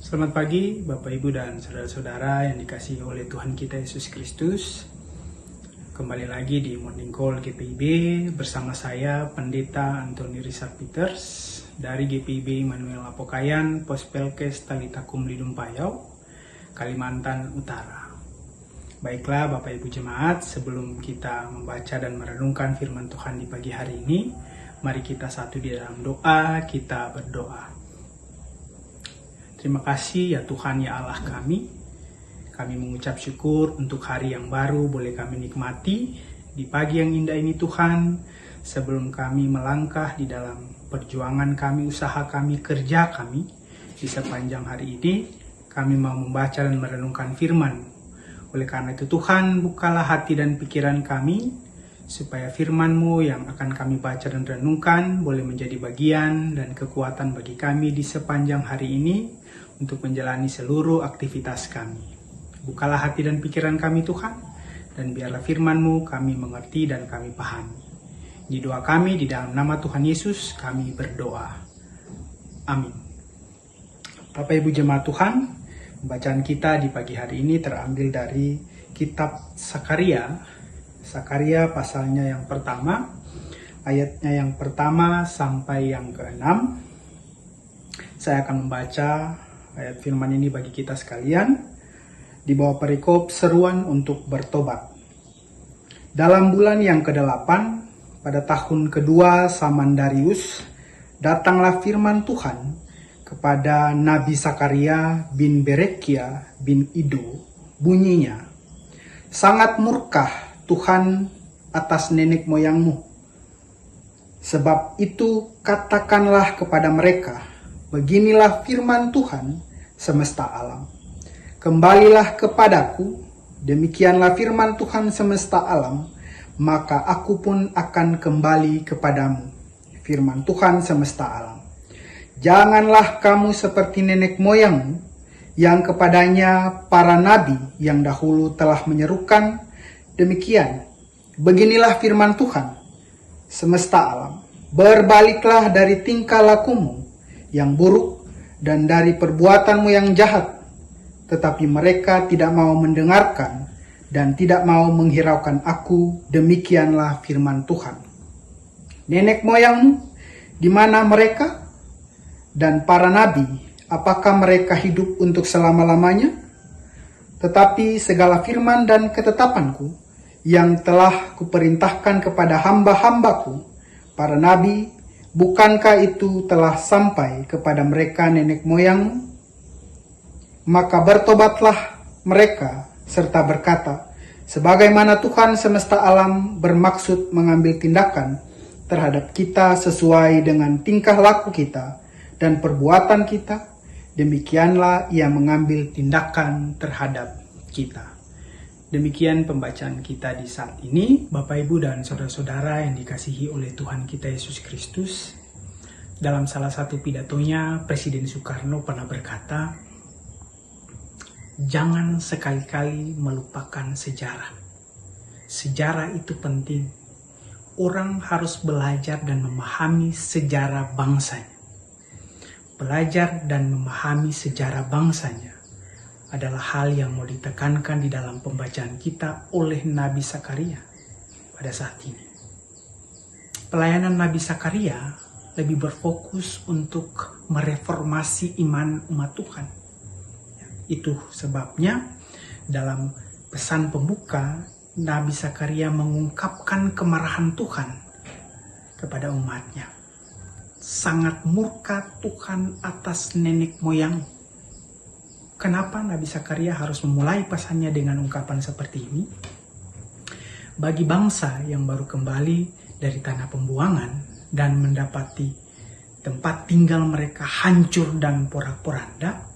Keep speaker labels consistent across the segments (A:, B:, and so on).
A: Selamat pagi Bapak Ibu dan saudara-saudara yang dikasihi oleh Tuhan kita Yesus Kristus. Kembali lagi di Morning Call GPIB bersama saya Pendeta Antoni Richard Peters dari GPIB Immanuel Apokayan, Pospelkes Talitakum Lidum Payau, Kalimantan Utara. Baiklah Bapak Ibu Jemaat, sebelum kita membaca dan merenungkan firman Tuhan di pagi hari ini, mari kita satu di dalam doa, kita berdoa. Terima kasih ya Tuhan ya Allah kami. Kami mengucap syukur untuk hari yang baru boleh kami nikmati di pagi yang indah ini Tuhan. Sebelum kami melangkah di dalam perjuangan kami, usaha kami, kerja kami di sepanjang hari ini, kami mau membaca dan merenungkan firman. Oleh karena itu Tuhan, bukalah hati dan pikiran kami supaya firman-Mu yang akan kami baca dan renungkan boleh menjadi bagian dan kekuatan bagi kami di sepanjang hari ini untuk menjalani seluruh aktivitas kami. Bukalah hati dan pikiran kami Tuhan, dan biarlah firman-Mu kami mengerti dan kami pahami. Di doa kami di dalam nama Tuhan Yesus kami berdoa. Amin. Bapak Ibu Jemaat Tuhan, bacaan kita di pagi hari ini terambil dari kitab Sakaria pasalnya yang pertama, ayatnya yang pertama sampai yang ke-6. Saya akan membaca ayat firman ini bagi kita sekalian di bawah perikop seruan untuk bertobat. Dalam bulan yang ke-8, pada tahun kedua Samandarius, datanglah firman Tuhan kepada Nabi Sakaria bin Berekia bin Ido. Bunyinya, sangat murka Tuhan atas nenek moyangmu. Sebab itu katakanlah kepada mereka, beginilah firman Tuhan semesta alam. Kembalilah kepadaku, demikianlah firman Tuhan semesta alam, maka aku pun akan kembali kepadamu. Firman Tuhan semesta alam. Janganlah kamu seperti nenek moyangmu, yang kepadanya para nabi yang dahulu telah menyerukan demikian. Beginilah firman Tuhan semesta alam. Berbaliklah dari tingkah lakumu yang buruk dan dari perbuatanmu yang jahat. Tetapi mereka tidak mau mendengarkan dan tidak mau menghiraukan aku. Demikianlah firman Tuhan. Nenek moyangmu, di mana mereka? Dan para nabi, apakah mereka hidup untuk selama-lamanya? Tetapi segala firman dan ketetapanku yang telah kuperintahkan kepada hamba-hambaku, para nabi, bukankah itu telah sampai kepada mereka nenek moyangmu? Maka bertobatlah mereka serta berkata, sebagaimana Tuhan semesta alam bermaksud mengambil tindakan terhadap kita sesuai dengan tingkah laku kita dan perbuatan kita, demikianlah Ia mengambil tindakan terhadap kita. Demikian pembacaan kita di saat ini, Bapak Ibu dan saudara-saudara yang dikasihi oleh Tuhan kita Yesus Kristus. Dalam salah satu pidatonya, Presiden Soekarno pernah berkata, jangan sekali-kali melupakan sejarah. Sejarah itu penting. Orang harus belajar dan memahami sejarah bangsanya. Belajar dan memahami sejarah bangsanya adalah hal yang mau ditekankan di dalam pembacaan kita oleh Nabi Sakaria pada saat ini. Pelayanan Nabi Sakaria lebih berfokus untuk mereformasi iman umat Tuhan. Itu sebabnya dalam pesan pembuka, Nabi Sakaria mengungkapkan kemarahan Tuhan kepada umatnya. Sangat murka Tuhan atas nenek moyang. Kenapa Nabi Sakaria harus memulai pesannya dengan ungkapan seperti ini? Bagi bangsa yang baru kembali dari tanah pembuangan dan mendapati tempat tinggal mereka hancur dan porak-poranda,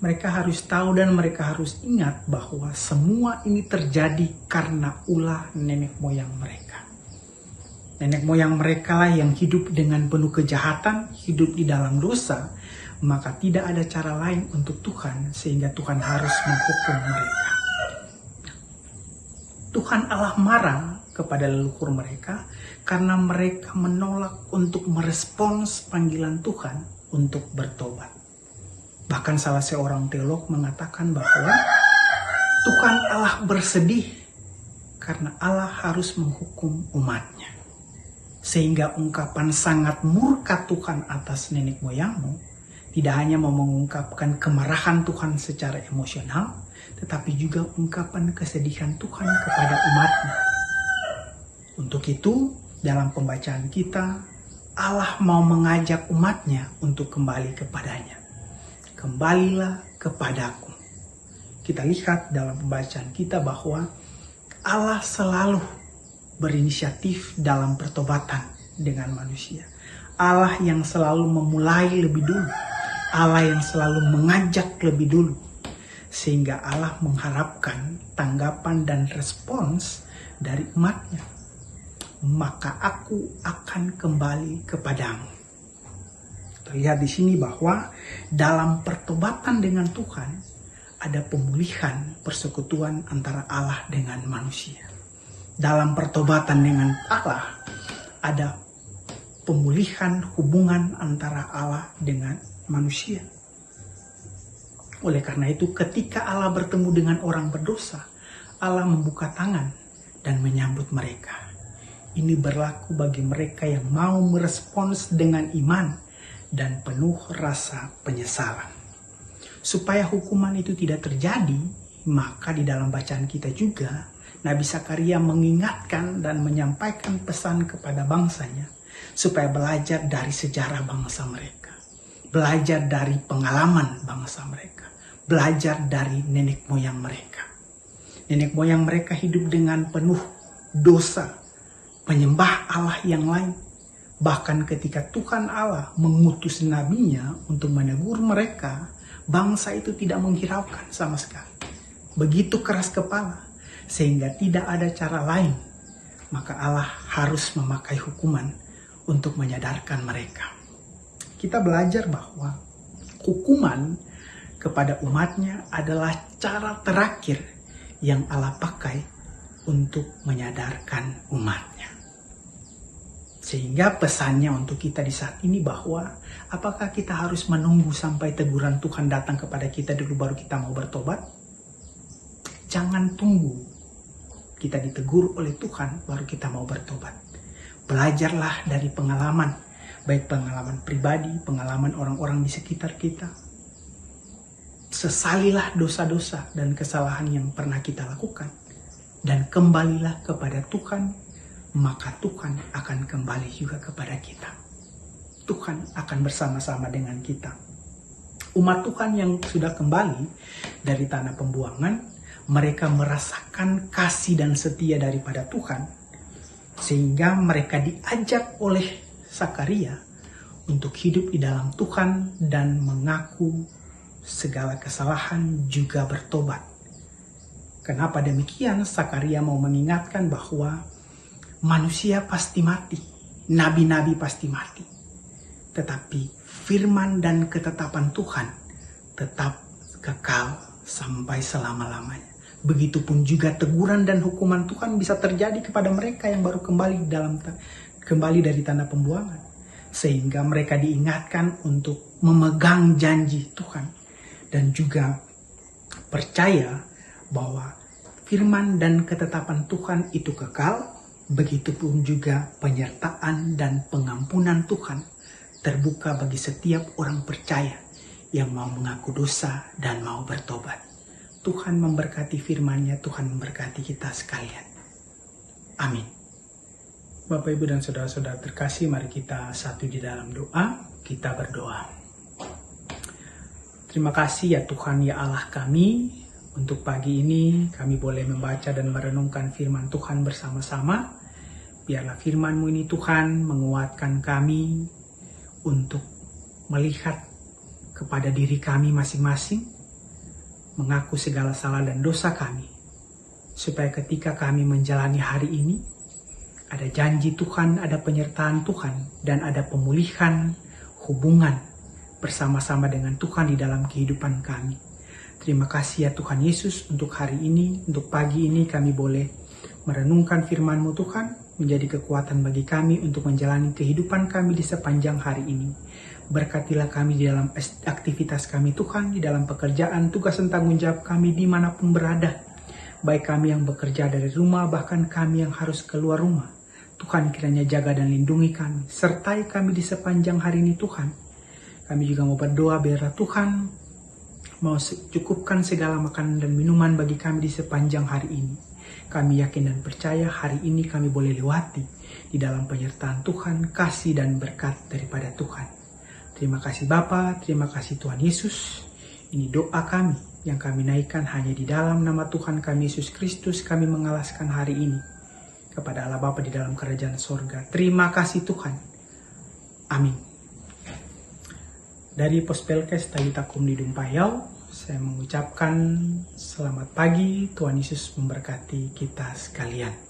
A: mereka harus tahu dan mereka harus ingat bahwa semua ini terjadi karena ulah nenek moyang mereka. Nenek moyang mereka lah yang hidup dengan penuh kejahatan, hidup di dalam dosa, maka tidak ada cara lain untuk Tuhan sehingga Tuhan harus menghukum mereka. Tuhan Allah marah kepada leluhur mereka karena mereka menolak untuk merespons panggilan Tuhan untuk bertobat. Bahkan salah seorang teolog mengatakan bahwa Tuhan Allah bersedih karena Allah harus menghukum umatnya. Sehingga ungkapan sangat murka Tuhan atas nenek moyangmu tidak hanya mau mengungkapkan kemarahan Tuhan secara emosional, tetapi juga ungkapan kesedihan Tuhan kepada umatnya. Untuk itu, dalam pembacaan kita, Allah mau mengajak umatnya untuk kembali kepadanya. Kembalilah kepadaku. Kita lihat dalam pembacaan kita bahwa Allah selalu berinisiatif dalam pertobatan dengan manusia. Allah yang selalu memulai lebih dulu. Allah yang selalu mengajak lebih dulu. Sehingga Allah mengharapkan tanggapan dan respons dari umatnya. Maka aku akan kembali kepadamu. Terlihat di sini bahwa dalam pertobatan dengan Tuhan ada pemulihan persekutuan antara Allah dengan manusia. Dalam pertobatan dengan Allah ada pemulihan hubungan antara Allah dengan manusia. Oleh karena itu, ketika Allah bertemu dengan orang berdosa, Allah membuka tangan dan menyambut mereka. Ini berlaku bagi mereka yang mau merespons dengan iman dan penuh rasa penyesalan. Supaya hukuman itu tidak terjadi, maka di dalam bacaan kita juga, Nabi Zakaria mengingatkan dan menyampaikan pesan kepada bangsanya, supaya belajar dari sejarah bangsa mereka. Belajar dari pengalaman bangsa mereka. Belajar dari nenek moyang mereka. Nenek moyang mereka hidup dengan penuh dosa, menyembah Allah yang lain. Bahkan ketika Tuhan Allah mengutus nabinya untuk menegur mereka, bangsa itu tidak menghiraukan sama sekali. Begitu keras kepala, sehingga tidak ada cara lain. Maka Allah harus memakai hukuman untuk menyadarkan mereka. Kita belajar bahwa hukuman kepada umatnya adalah cara terakhir yang Allah pakai untuk menyadarkan umatnya. Sehingga pesannya untuk kita di saat ini bahwa apakah kita harus menunggu sampai teguran Tuhan datang kepada kita dulu baru kita mau bertobat? Jangan tunggu kita ditegur oleh Tuhan baru kita mau bertobat. Belajarlah dari pengalaman, baik pengalaman pribadi, pengalaman orang-orang di sekitar kita. Sesalilah dosa-dosa dan kesalahan yang pernah kita lakukan. Dan kembalilah kepada Tuhan, maka Tuhan akan kembali juga kepada kita. Tuhan akan bersama-sama dengan kita. Umat Tuhan yang sudah kembali dari tanah pembuangan, mereka merasakan kasih dan setia daripada Tuhan. Sehingga mereka diajak oleh Zakaria untuk hidup di dalam Tuhan dan mengaku segala kesalahan juga bertobat. Kenapa demikian? Zakaria mau mengingatkan bahwa manusia pasti mati, nabi-nabi pasti mati. Tetapi firman dan ketetapan Tuhan tetap kekal sampai selama-lamanya. Begitupun juga teguran dan hukuman Tuhan bisa terjadi kepada mereka yang baru kembali dari tanah pembuangan. Sehingga mereka diingatkan untuk memegang janji Tuhan. Dan juga percaya bahwa firman dan ketetapan Tuhan itu kekal. Begitupun juga penyertaan dan pengampunan Tuhan terbuka bagi setiap orang percaya yang mau mengaku dosa dan mau bertobat. Tuhan memberkati firman-Nya, Tuhan memberkati kita sekalian. Amin. Bapak, Ibu, dan saudara-saudara terkasih, mari kita satu di dalam doa. Kita berdoa. Terima kasih ya Tuhan, ya Allah kami. Untuk pagi ini kami boleh membaca dan merenungkan firman Tuhan bersama-sama. Biarlah firman-Mu ini Tuhan menguatkan kami untuk melihat kepada diri kami masing-masing, mengaku segala salah dan dosa kami, supaya ketika kami menjalani hari ini, ada janji Tuhan, ada penyertaan Tuhan, dan ada pemulihan hubungan bersama-sama dengan Tuhan di dalam kehidupan kami. Terima kasih ya Tuhan Yesus untuk hari ini, untuk pagi ini kami boleh merenungkan firman-Mu Tuhan, menjadi kekuatan bagi kami untuk menjalani kehidupan kami di sepanjang hari ini. Berkatilah kami di dalam aktivitas kami Tuhan, di dalam pekerjaan, tugas dan tanggung jawab kami dimanapun berada. Baik kami yang bekerja dari rumah, bahkan kami yang harus keluar rumah. Tuhan kiranya jaga dan lindungi kami, sertai kami di sepanjang hari ini Tuhan. Kami juga mau berdoa biarlah Tuhan mau cukupkan segala makanan dan minuman bagi kami di sepanjang hari ini. Kami yakin dan percaya hari ini kami boleh lewati di dalam penyertaan Tuhan, kasih dan berkat daripada Tuhan. Terima kasih Bapa, terima kasih Tuhan Yesus. Ini doa kami yang kami naikkan hanya di dalam nama Tuhan kami Yesus Kristus. Kami mengalaskan hari ini kepada Allah Bapa di dalam kerajaan sorga. Terima kasih Tuhan. Amin. Dari Pospelkes Talitakum di Dumpayau, saya mengucapkan selamat pagi. Tuhan Yesus memberkati kita sekalian.